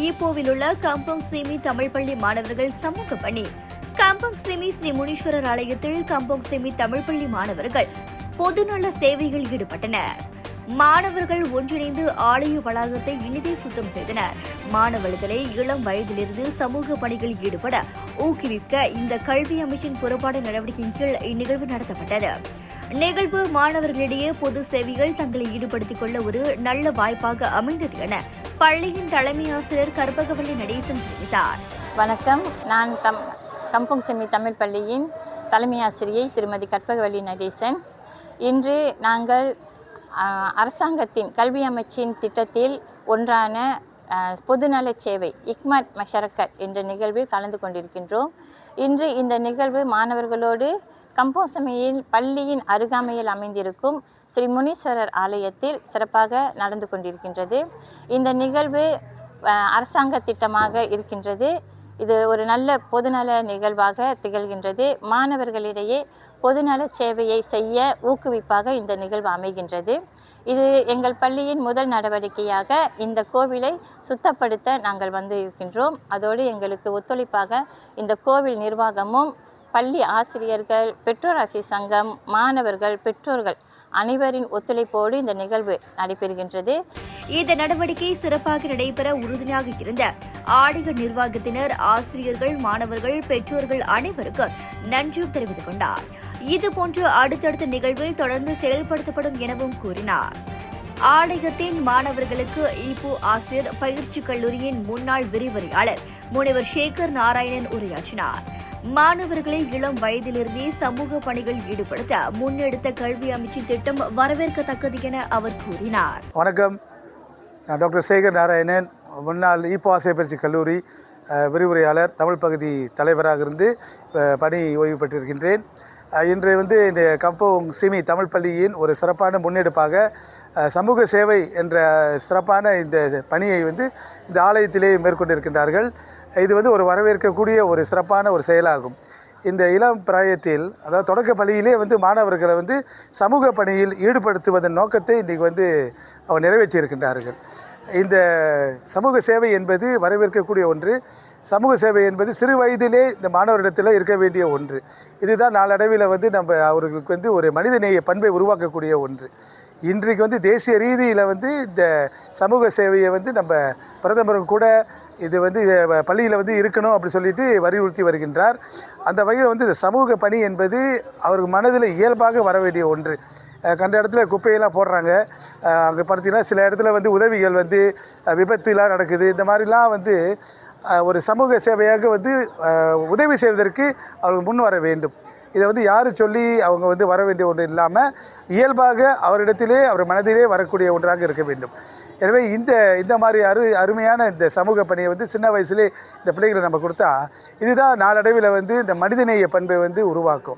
ஈப்போவில் உள்ள கம்பங் சிமி தமிழ் பள்ளி மாணவர்கள் சமூக பணி. கம்பங் சிமி ஸ்ரீ முனீஸ்வரர் ஆலயத்தில் கம்பங் சிமி தமிழ் பள்ளி மாணவர்கள் பொதுநல சேவையில் ஈடுபட்டனர். மாணவர்கள் ஒன்றிணைந்து ஆலய வளாகத்தை இனிதே சுத்தம் செய்தனர். மாணவர்களை இளம் வயதிலிருந்து சமூக பணிகளில் ஈடுபட ஊக்குவிக்க இந்த கல்வி அமைச்சின் புறப்பாடு நடவடிக்கையின் கீழ் இந்நிகழ்வு நடத்தப்பட்டது. நிகழ்வு மாணவர்களிடையே பொது சேவையில் தங்களை ஈடுபடுத்திக் கொள்ள ஒரு நல்ல வாய்ப்பாக அமைந்தது என பள்ளியின் தலைமை ஆசிரியர் கற்பகவள்ளி நடேசன் தெரிவித்தார். வணக்கம். நான் கம்பங் சிமி தமிழ் பள்ளியின் தலைமை ஆசிரியை திருமதி கற்பகவள்ளி நடேசன். இன்று நாங்கள் அரசாங்கத்தின் கல்வி அமைச்சின் திட்டத்தில் ஒன்றான பொதுநல சேவை இக்மத் மஷரக்கத் என்ற நிகழ்வில் கலந்து கொண்டிருக்கின்றோம். இன்று இந்த நிகழ்வு மாணவர்களோடு கம்பங் சிமியில் பள்ளியின் அருகாமையில் அமைந்திருக்கும் ஸ்ரீ முனீஸ்வரர் ஆலயத்தில் சிறப்பாக நடந்து கொண்டிருக்கின்றது. இந்த நிகழ்வு அரசாங்க திட்டமாக இருக்கின்றது. இது ஒரு நல்ல பொதுநல நிகழ்வாக திகழ்கின்றது. மாணவர்களிடையே பொதுநல சேவையை செய்ய ஊக்குவிப்பாக இந்த நிகழ்வு அமைகின்றது. இது எங்கள் பள்ளியின் முதல் நடவடிக்கையாக இந்த கோவிலை சுத்தப்படுத்த நாங்கள் வந்து இருக்கின்றோம். அதோடு எங்களுக்கு ஒத்துழைப்பாக இந்த கோவில் நிர்வாகமும் பள்ளி ஆசிரியர்கள், பெற்றோர் ஆசிரியர் சங்கம், மாணவர்கள், பெற்றோர்கள் அனைவரின் ஒத்துழைப்போடு இந்த நிகழ்வு நடைபெறுகின்றது. இந்த நடவடிக்கை சிறப்பாக நடைபெற உறுதுணையாக இருந்த ஆலய நிர்வாகத்தினர், ஆசிரியர்கள், மாணவர்கள், பெற்றோர்கள் அனைவருக்கும் நன்றி தெரிவித்துக் கொண்டார். இதுபோன்று அடுத்தடுத்த நிகழ்வில் தொடர்ந்து செயல்படுத்தப்படும் எனவும் கூறினார். ஆலயத்தின் மாணவர்களுக்கு ஈப்போ ஆசிரியர் பயிற்சி கல்லூரியின் முன்னாள் விரிவுரையாளர் முனைவர் சேகர் நாராயணன் உரையாற்றினார். மாணவர்களை இளம் வயதிலிருந்தே சமூக பணிகளில் ஈடுபடுத்த முன்னெடுத்த கல்வி அமைச்சின் திட்டம் வரவேற்கத்தக்கது என அவர் கூறினார். வணக்கம். நான் டாக்டர் சேகர் நாராயணன், முன்னாள் ஈப்போ ஆசிரியர் பயிற்சி கல்லூரி விரிவுரையாளர், தமிழ் பகுதி தலைவராக இருந்து பணி ஓய்வு பெற்றிருக்கின்றேன். இன்று இந்த கம்பங் சிமி தமிழ் பள்ளியின் ஒரு சிறப்பான முன்னெடுப்பாக சமூக சேவை என்ற சிறப்பான இந்த பணியை இந்த ஆலயத்திலே மேற்கொண்டிருக்கின்றார்கள். இது ஒரு வரவேற்கக்கூடிய ஒரு சிறப்பான ஒரு செயலாகும். இந்த இளம் பிராயத்தில், அதாவது தொடக்க பள்ளியிலே மாணவர்களை சமூக பணியில் ஈடுபடுத்துவதன் நோக்கத்தை இன்றைக்கி அவர் நிறைவேற்றியிருக்கின்றார்கள். இந்த சமூக சேவை என்பது வரவேற்கக்கூடிய ஒன்று. சமூக சேவை என்பது சிறு வயதிலே இந்த மாணவரிடத்தில் இருக்க வேண்டிய ஒன்று. இதுதான் நாளடைவில் நம்ம அவர்களுக்கு ஒரு மனிதநேய பண்பை உருவாக்கக்கூடிய ஒன்று. இன்றைக்கு தேசிய ரீதியில் இந்த சமூக சேவையை நம்ம பிரதமரும் கூட இது பள்ளியில் இருக்கணும் அப்படி சொல்லிட்டு வலியுறுத்தி வருகின்றார். அந்த வகையில் இந்த சமூக பணி என்பது அவருக்கு மனதில் இயல்பாக வர வேண்டிய ஒன்று. கண்ட இடத்துல குப்பையெல்லாம் போடுறாங்க. அங்கே பார்த்தீங்கன்னா சில இடத்துல உதவிகள் விபத்துலாம் நடக்குது. இந்த மாதிரிலாம் ஒரு சமூக சேவையாக உதவி செய்வதற்கு அவர்கள் முன் வர வேண்டும். இதை யார் சொல்லி அவங்க வர வேண்டிய ஒன்று இல்லாமல் இயல்பாக அவரிடத்திலே அவர் மனதிலே வரக்கூடிய ஒன்றாக இருக்க வேண்டும். எனவே இந்த மாதிரி அருமையான இந்த சமூக பணியை சின்ன வயசுலேயே இந்த பிள்ளைகளை நம்ம கொடுத்தா இதுதான் நாளடைவில் இந்த மனிதநேய பண்பை உருவாக்கும்.